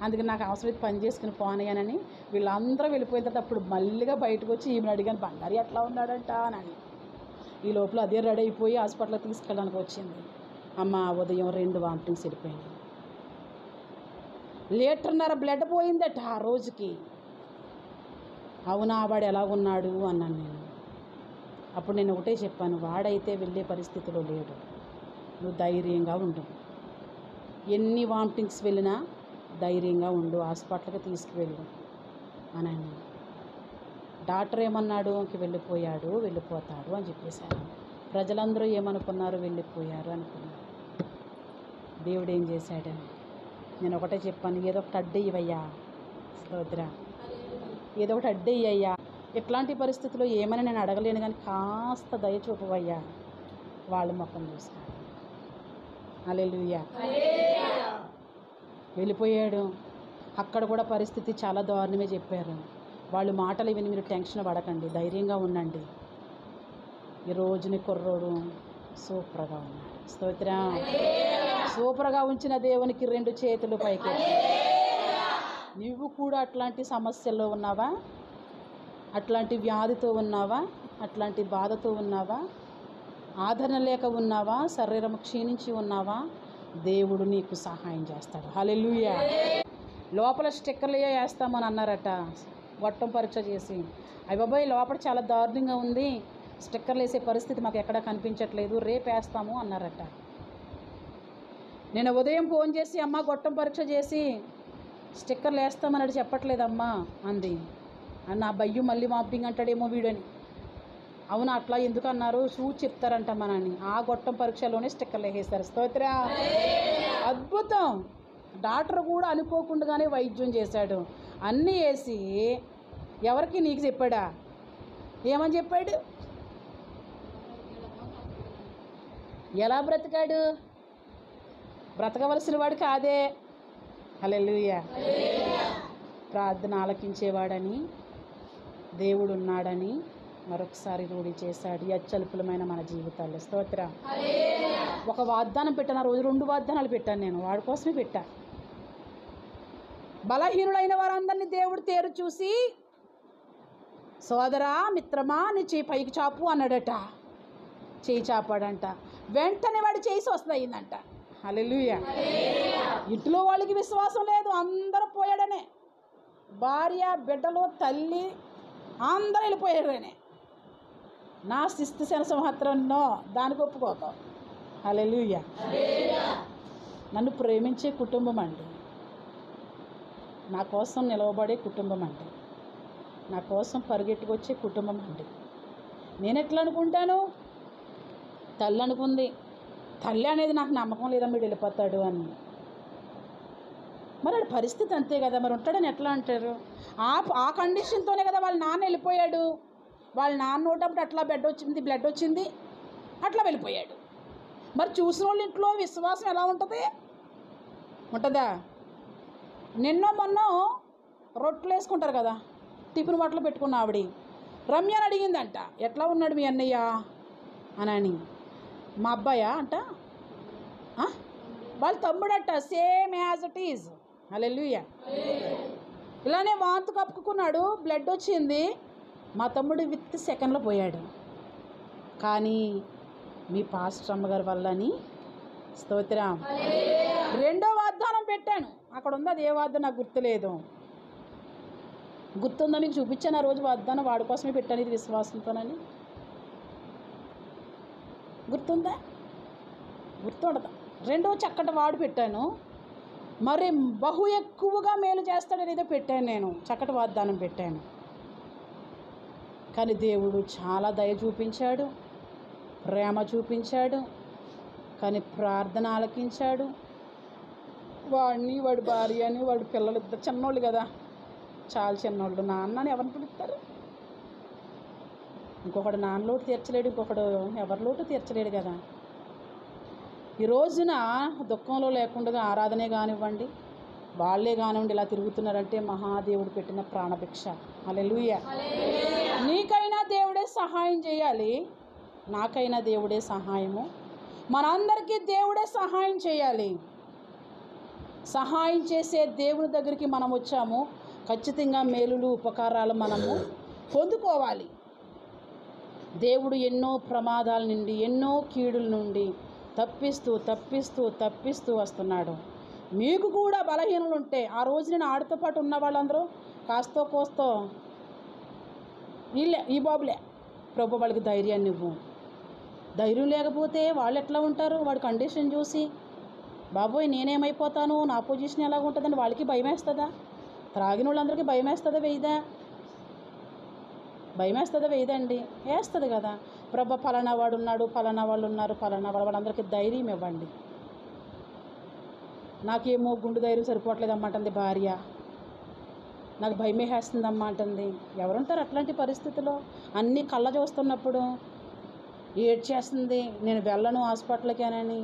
అందుకని నాకు అవసరం పని చేసుకుని పోనయ్యానని వీళ్ళందరూ వెళ్ళిపోయిన తర్వాత అప్పుడు మళ్ళీగా బయటకు వచ్చి ఈమెను అడిగాను, బంగారు ఎట్లా ఉన్నాడంట అని. ఈ లోపల అదే రెడీ అయిపోయి హాస్పిటల్కి తీసుకెళ్ళడానికి వచ్చింది. అమ్మ ఉదయం 2 వామిటింగ్స్ వెళ్ళిపోయింది, 1.5 లీటర్ బ్లడ్ పోయిందట ఆ రోజుకి. అవునా, వాడు ఎలా ఉన్నాడు అన్నాను నేను. అప్పుడు నేను ఒకటే చెప్పాను, వాడైతే వెళ్ళే పరిస్థితిలో లేడు, నువ్వు ధైర్యంగా ఉండు, ఎన్ని వామిటింగ్స్ వెళ్ళినా ధైర్యంగా ఉండు, హాస్పిటల్కి తీసుకువెళ్ళు అని. డాక్టర్ ఏమన్నాడు, ఇంక వెళ్ళిపోయాడు, వెళ్ళిపోతాడు అని చెప్పేశారు. ప్రజలందరూ ఏమనుకున్నారు, వెళ్ళిపోయారు అనుకున్నారు. దేవుడు ఏం చేశాడు? నేను ఒకటే చెప్పాను, ఏదో ఒకటి అడ్డయ్యవయ్యా, స్తోత్ర, ఏదో ఒకటి అడ్డయ్యయ్యా. ఇట్లాంటి పరిస్థితుల్లో ఏమని నేను అడగలేను, కానీ కాస్త దయ చూపవయ్యా, వాళ్ళ ముఖం చూస్తాను. హల్లెలూయా. వెళ్ళిపోయాడు. అక్కడ కూడా పరిస్థితి చాలా దారుణమే చెప్పారు. వాళ్ళు మాటలు విని మీరు టెన్షన్ పడకండి, ధైర్యంగా ఉండండి. ఈ రోజుని కుర్రోడు సూపర్గా ఉన్నాడు, స్తోత్రం. సూపర్గా ఉంచిన దేవునికి 2 చేతులు పైకి. నువ్వు కూడా అట్లాంటి సమస్యల్లో ఉన్నావా, అట్లాంటి వ్యాధితో ఉన్నావా, అట్లాంటి బాధతో ఉన్నావా, ఆదరణ లేక ఉన్నావా, శరీరం క్షీణించి ఉన్నావా, దేవుడు నీకు సహాయం చేస్తాడు. హల్లెలూయా. లోపల స్టిక్కర్లు వేస్తామని అన్నారట, గొట్టం పరీక్ష చేసి. అయ్య బాబాయ్, లోపల చాలా దారుణంగా ఉంది, స్టిక్కర్లు వేసే పరిస్థితి మాకు ఎక్కడా కనిపించట్లేదు, రేపు వేస్తాము అన్నారట. నేను ఉదయం ఫోన్ చేసి, అమ్మ గొట్టం పరీక్ష చేసి స్టిక్కర్లు వేస్తామన్నాడు, చెప్పట్లేదమ్మా అంది. నా భయ్యం మళ్ళీ వామిటింగ్ అంటాడేమో వీడని. అవును, అట్లా ఎందుకు అన్నారు, చూసి చెప్తారంట మనని. ఆ గొట్టం పరీక్షలోనే స్టిక్కర్లు వేసేస్తారు, స్తోత్ర. అద్భుతం. డాక్టర్ కూడా అనుకోకుండానే వైద్యం చేశాడు, అన్నీ వేసి. ఎవరికి? నీకు చెప్పాడా? ఏమని చెప్పాడు? ఎలా బ్రతికాడు? బ్రతకవలసిన వాడు కాదే. హల్లెలూయా. ప్రార్థన ఆలకించేవాడని, దేవుడు ఉన్నాడని మరొకసారి రూఢి చేశాడు ఈ అత్యల్పులమైన మన జీవితాల్లో, స్తోత్రం. ఒక వాగ్దానం పెట్టాను, ఆ రోజు 2 వాగ్దానాలు పెట్టాను నేను, వాడి కోసమే పెట్టా. బలహీనులైన వారందరినీ దేవుడు తేరు చూసి, సోదరా మిత్రమా నీ చేయి పైకి చాపు అన్నాడట. చేయి చాపాడంట, వెంటనే వాడి చేయి స్వస్థ అయిందంట. హల్లెలూయా. ఇంట్లో వాళ్ళకి విశ్వాసం లేదు, అందరూ పోయాడనే. భార్య, బిడ్డలు, తల్లి అందరూ వెళ్ళిపోయాడనే. నా శిస్తు సంవత్సరంలో దానికి ఒప్పుకోతాం. హల్లెలూయా. నన్ను ప్రేమించే కుటుంబం అండి, నా కోసం నిలవబడే కుటుంబం అండి, నా కోసం పరిగెట్టుకొచ్చే కుటుంబం అండి. నేను ఎట్లా అనుకుంటాను, తల్లి అనుకుంది, తల్లి అనేది నాకు నమ్మకం లేదా మీరు వెళ్ళిపోతాడు అని. మరి వాడి పరిస్థితి అంతే కదా, మరి ఉంటాడని ఎట్లా అంటారు? ఆ కండిషన్తోనే కదా వాళ్ళ నాన్న వెళ్ళిపోయాడు. వాళ్ళ నాన్న ఉన్నప్పుడు అట్లా బ్లడ్ వచ్చింది అట్లా వెళ్ళిపోయాడు. మరి చూసిన వాళ్ళ ఇంట్లో విశ్వాసం ఎలా ఉంటుంది? ఉంటుందా? నిన్నో మొన్నో రొట్టెలు వేసుకుంటారు కదా, టిఫిన్ బట్టలు పెట్టుకున్న ఆవిడ రమ్య అని అడిగిందంట, ఎట్లా ఉన్నాడు మీ అన్నయ్య అని. మా అబ్బాయా అంట, వాళ్ళ తమ్ముడట, సేమ్ యాజ్ ఇట్ ఈజ్. హల్లెలూయా. ఇలానే వాంతు కప్పుకున్నాడు, బ్లడ్ వచ్చింది, మా తమ్ముడు విత్ సెకండ్లో పోయాడు. కానీ మీ పాస్టర్ అమ్మగారి వల్లని స్తోత్రం. రెండో వాగ్దానం పెట్టాను, అక్కడ ఉంది, అది ఏ వాగ్దానం నాకు గుర్తులేదు. గుర్తుందా మీకు? చూపించాను ఆ రోజు వాగ్దానం, వాడి కోసమే పెట్టాను, ఇది విశ్వాసంతోనని. గుర్తుందా? గుర్తుండదా? రెండో చక్కటి వాడు పెట్టాను, మరి బహు ఎక్కువగా మేలు చేస్తాడని ఏదో పెట్టాను, నేను చక్కటి వాగ్దానం పెట్టాను. కానీ దేవుడు చాలా దయ చూపించాడు, ప్రేమ చూపించాడు, కానీ ప్రార్థన ఆలకించాడు. వాడిని, వాడి భార్యని, వాడి పిల్లలు ఇద్దరు చిన్నోళ్ళు కదా, చాలా చిన్నోళ్ళు. నాన్నని ఎవరిని పిలుస్తారు? ఇంకొకడు నాన్న లోటు తీర్చలేడు, ఇంకొకడు ఎవరి లోటు తీర్చలేడు కదా. ఈ రోజున దుఃఖంలో లేకుండా ఆరాధనే కానివ్వండి, వాళ్ళే కానివ్వండి, ఇలా తిరుగుతున్నారంటే మహాదేవుడు పెట్టిన ప్రాణభిక్ష. హల్లెలూయా. నీకైనా దేవుడే సహాయం చేయాలి, నాకైనా దేవుడే సహాయము, మనందరికీ దేవుడే సహాయం చేయాలి. సహాయం చేసే దేవుని దగ్గరికి మనం వచ్చాము, ఖచ్చితంగా మేలులు ఉపకారాలు మనము పొందుకోవాలి. దేవుడు ఎన్నో ప్రమాదాల నుండి, ఎన్నో కీడుల నుండి తప్పిస్తూ తప్పిస్తూ తప్పిస్తూ వస్తున్నాడు. మీకు కూడా బలహీనలు ఉంటే, ఆ రోజు నేను ఆడితో పాటు ఉన్న వాళ్ళందరూ కాస్తో కోస్తో వీళ్ళే, ఈ బాబులే, ప్రభు వాళ్ళకి ధైర్యాన్ని ఇవ్వు. ధైర్యం లేకపోతే వాళ్ళు ఎట్లా ఉంటారు? వాడి కండిషన్ చూసి, బాబోయ్ నేనేమైపోతాను, నా పొజిషన్ ఎలాగ ఉంటుందని వాళ్ళకి భయం వేస్తుందా? త్రాగిన వాళ్ళందరికీ భయం వేస్తుందా వేయదా? భయం వేస్తుందా వేయదండి? వేస్తుంది కదా. ప్రభు ఫలానా వాడు ఉన్నాడు, ఫలానా వాళ్ళు ఉన్నారు, ఫలానా వాళ్ళందరికీ ధైర్యం ఇవ్వండి. నాకేమో గుండు ధైర్యం సరిపోవట్లేదు అమ్మంటుంది భార్య, నాకు భయమే వేస్తుందమ్మా అంటుంది. ఎవరుంటారు అట్లాంటి పరిస్థితిలో? అన్నీ కళ్ళ చూస్తున్నప్పుడు ఏడ్చేస్తుంది, నేను వెళ్ళను హాస్పిటల్కి అని.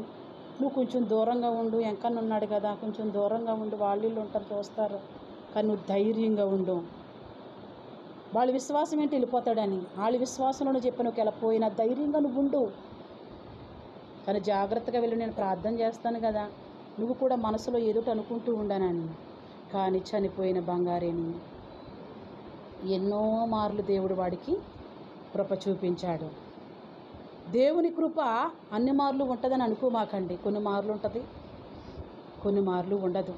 నువ్వు కొంచెం దూరంగా ఉండు, ఎంకన్నా ఉన్నాడు కదా, కొంచెం దూరంగా ఉండు, వాళ్ళు ఉంటారు చూస్తారు, కానీ నువ్వు ధైర్యంగా ఉండు. వాళ్ళ విశ్వాసం ఏంటి వెళ్ళిపోతాడని, వాళ్ళ విశ్వాసంలో నువ్వు చెప్పి నువ్వు వెళ్ళిపోయినా ధైర్యంగా నువ్వు ఉండు. కానీ జాగ్రత్తగా వెళ్ళి నేను ప్రార్థన చేస్తాను కదా, నువ్వు కూడా మనసులో ఏదో అనుకుంటూ ఉండనని. కానీ చనిపోయిన బంగారేని ఎన్నో మార్లు దేవుడు వాడికి కృప చూపించాడు. దేవుని కృప అన్ని మార్లు ఉంటుందని అనుకోమాకండి. కొన్ని మార్లు ఉంటుంది, కొన్ని మార్లు ఉండదు.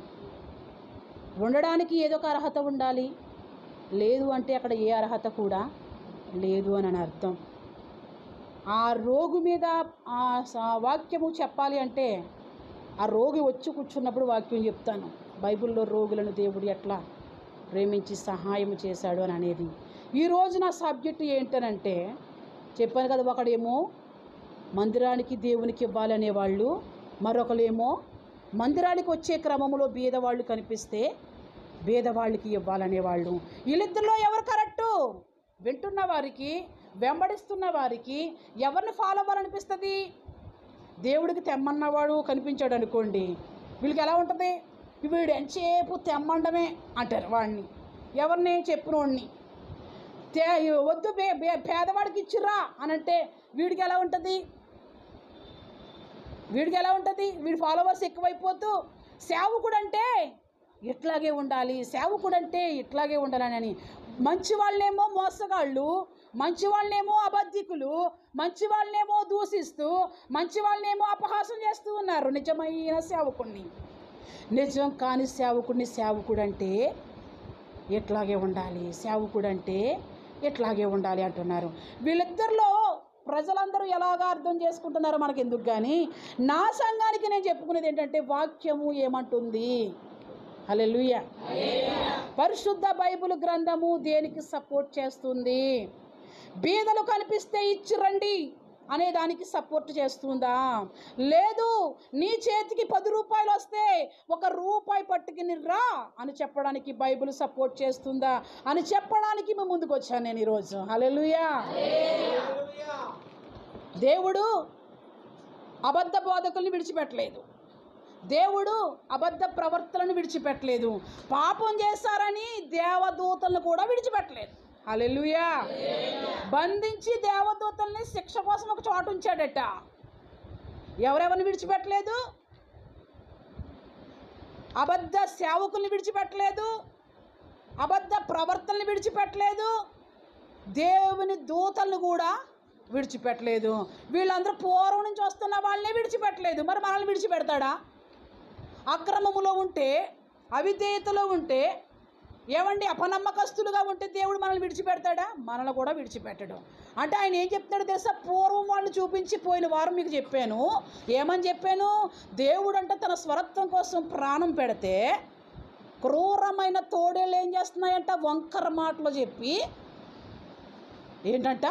ఉండడానికి ఏదో ఒక అర్హత ఉండాలి, లేదు అంటే అక్కడ ఏ అర్హత కూడా లేదు అని అర్థం. ఆ రోగి మీద ఆ వాక్యము చెప్పాలి అంటే, ఆ రోగి వచ్చి కూర్చున్నప్పుడు వాక్యం చెప్తాను. బైబిల్లో రోగులను దేవుడు ఎట్లా ప్రేమించి సహాయం చేశాడు అని అనేది. ఈరోజు నా సబ్జెక్టు ఏంటనంటే, చెప్పాను కదా, ఒకడేమో మందిరానికి దేవునికి ఇవ్వాలనేవాళ్ళు, మరొకలేమో మందిరానికి వచ్చే క్రమంలో బీదవాళ్ళు కనిపిస్తే బీదవాళ్ళకి ఇవ్వాలనేవాళ్ళు. వీళ్ళిద్దరిలో ఎవరు కరెక్టు? వింటున్న వారికి, వెంబడిస్తున్న వారికి ఎవరిని ఫాలో అవ్వాలనిపిస్తుంది? దేవుడికి తెమ్మన్నవాడు కనిపించాడు అనుకోండి, వీళ్ళకి ఎలా ఉంటుంది? వీడు ఎంతసేపు తెమ్మండమే అంటారు వాడిని, ఎవరిని చెప్పినోడిని. వద్దు పేదవాడికి ఇచ్చిరా అని అంటే వీడికి ఎలా ఉంటుంది? వీడి ఫాలోవర్స్ ఎక్కువైపోతూ సేవకుడు అంటే ఇట్లాగే ఉండాలి, సేవకుడు అంటే ఇట్లాగే ఉండాలని. మంచి వాళ్ళేమో మోసగాళ్ళు, మంచి వాళ్ళనేమో అబద్ధికులు, మంచి వాళ్ళనేమో దూషిస్తూ, మంచి వాళ్ళనేమో అపహాసం చేస్తూ ఉన్నారు నిజమైన సేవకుడిని. నిజం కాని సేవకుడిని సేవకుడంటే ఎట్లాగే ఉండాలి, సేవకుడంటే ఎట్లాగే ఉండాలి అంటున్నారు. వీళ్ళిద్దరిలో ప్రజలందరూ ఎలాగా అర్థం చేసుకుంటున్నారో మనకి ఎందుకు, కానీ నా సంఘానికి నేను చెప్పుకునేది ఏంటంటే వాక్యము ఏమంటుంది. హల్లెలూయా. పరిశుద్ధ బైబిల్ గ్రంథము దేనికి సపోర్ట్ చేస్తుంది? బీదలు కనిపిస్తే ఇచ్చి రండి అనే దానికి సపోర్ట్ చేస్తుందా? లేదు, నీ చేతికి 10 రూపాయలు వస్తే 1 రూపాయి పట్టుకుని రా అని చెప్పడానికి బైబిల్ సపోర్ట్ చేస్తుందా అని చెప్పడానికి మేము ముందుకు వచ్చాను నేను ఈరోజు. హల్లెలూయా. దేవుడు అబద్ధ బోధకుల్ని విడిచిపెట్టలేదు, దేవుడు అబద్ధ ప్రవర్తనను విడిచిపెట్టలేదు, పాపం చేశారని దేవదూతలను కూడా విడిచిపెట్టలేదు. హల్లెలూయా. బంధించి దేవదూతల్ని శిక్ష కోసం ఒక చోట ఉంచాడట. ఎవరెవరిని విడిచిపెట్టలేదు? అబద్ధ సేవకుల్ని విడిచిపెట్టలేదు, అబద్ధ ప్రవర్తనని విడిచిపెట్టలేదు, దేవుని దూతలను కూడా విడిచిపెట్టలేదు. వీళ్ళందరూ పూర్వం నుంచి వస్తున్న వాళ్ళనే విడిచిపెట్టలేదు. మరి మనల్ని విడిచిపెడతాడా? అక్రమములో ఉంటే, అవిధేయతలో ఉంటే, ఏమండి అపనమ్మకస్తులుగా ఉంటే దేవుడు మనల్ని విడిచిపెడతాడా? మనల్ని కూడా విడిచిపెట్టడం. అంటే ఆయన ఏం చెప్తాడో తెలుసా? పూర్వం వాళ్ళు చూపించి పోయిన వారం మీకు చెప్పాను. ఏమని చెప్పాను? దేవుడు అంటే తన స్వరత్వం కోసం ప్రాణం పెడితే క్రూరమైన తోడేళ్ళు ఏం చేస్తున్నాయంట? వంకర మాటలు చెప్పి, ఏంటంట?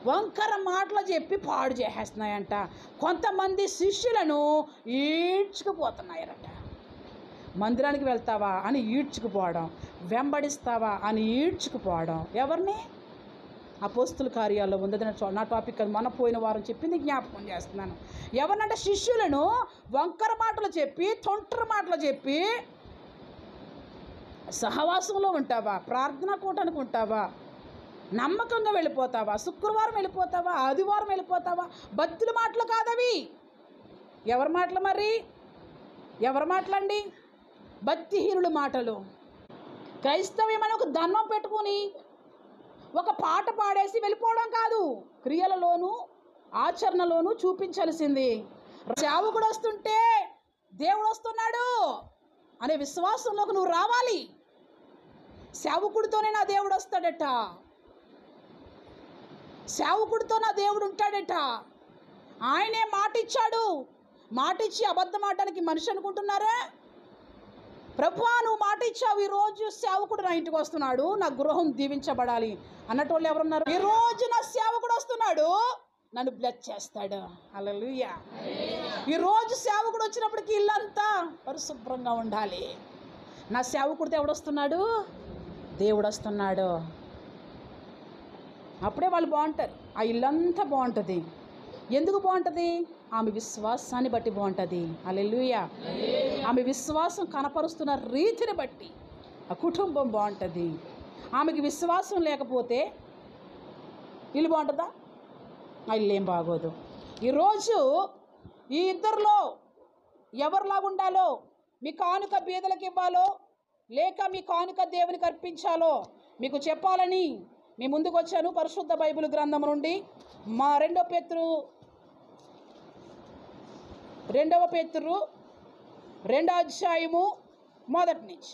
వంకర మాటలు చెప్పి పాడు చేసేస్తున్నాయంట. కొంతమంది శిష్యులను ఈడ్చుకుపోతున్నాయట. మందిరానికి వెళ్తావా అని ఈడ్చుకుపోవడం, వెంబడిస్తావా అని ఈడ్చుకుపోవడం. ఎవరిని? అపోస్తుల కార్యాల్లో ఉంది నా టాపిక్. అది మన పోయిన వారం చెప్పింది జ్ఞాపకం చేస్తున్నాను. ఎవరినంటే శిష్యులను వంకర మాటలు చెప్పి, తొంటరి మాటలు చెప్పి, సహవాసంలో ఉంటావా, ప్రార్థనా కూటానికి ఉంటావా, నమ్మకంగా వెళ్ళిపోతావా, శుక్రవారం వెళ్ళిపోతావా, ఆదివారం వెళ్ళిపోతావా? భక్తుల మాటలు కాదవి. ఎవరి మాటలు మరి? ఎవరి మాటలండి? భక్తిహీనుల మాటలు. క్రైస్తవ్యమని ఒక దండం పెట్టుకుని ఒక పాట పాడేసి వెళ్ళిపోవడం కాదు, క్రియలలోనూ ఆచరణలోనూ చూపించాల్సింది. సేవకుడు వస్తుంటే దేవుడు వస్తున్నాడు అనే విశ్వాసంలోకి నువ్వు రావాలి. సేవకుడితోనే నా దేవుడు వస్తాడట, సేవకుడితో నా దేవుడు ఉంటాడట. ఆయనే మాట ఇచ్చాడు. మాట ఇచ్చి అబద్ధం ఆడడానికి మనిషి అనుకుంటున్నారా? ప్రభువా నువ్వు మాట ఇచ్చావు, ఈరోజు సేవకుడు నా ఇంటికి వస్తున్నాడు, నా గృహం దీవించబడాలి అన్నటోళ్ళు ఎవరున్నారు? ఈరోజు నా సేవకుడు వస్తున్నాడు, నన్ను బ్లెస్ చేస్తాడు. హల్లెలూయా. ఈరోజు సేవకుడు వచ్చినప్పటికీ ఇల్లంతా పరిశుభ్రంగా ఉండాలి. నా సేవకుడితో ఎవడొస్తున్నాడు? దేవుడు వస్తున్నాడు. అప్పుడే వాళ్ళు బాగుంటారు, ఆ ఇల్లంతా బాగుంటుంది. ఎందుకు బాగుంటుంది? ఆమె విశ్వాసాన్ని బట్టి బాగుంటుంది. హల్లెలూయా. ఆమె విశ్వాసం కనపరుస్తున్న రీతిని బట్టి ఆ కుటుంబం బాగుంటుంది. ఆమెకి విశ్వాసం లేకపోతే ఇల్లు బాగుంటుందా? ఆ ఇల్లు ఏం బాగోదు. ఈరోజు ఈ ఇద్దరిలో ఎవరిలాగా ఉండాలో, మీ కానుక బీదలకు ఇవ్వాలో లేక మీ కానుక దేవునికి అర్పించాలో మీకు చెప్పాలని మీ ముందుకు వచ్చాను. పరిశుద్ధ బైబిల్ గ్రంథం నుండి మా 2 పేతురు 2 అధ్యాయము 1 నుంచి.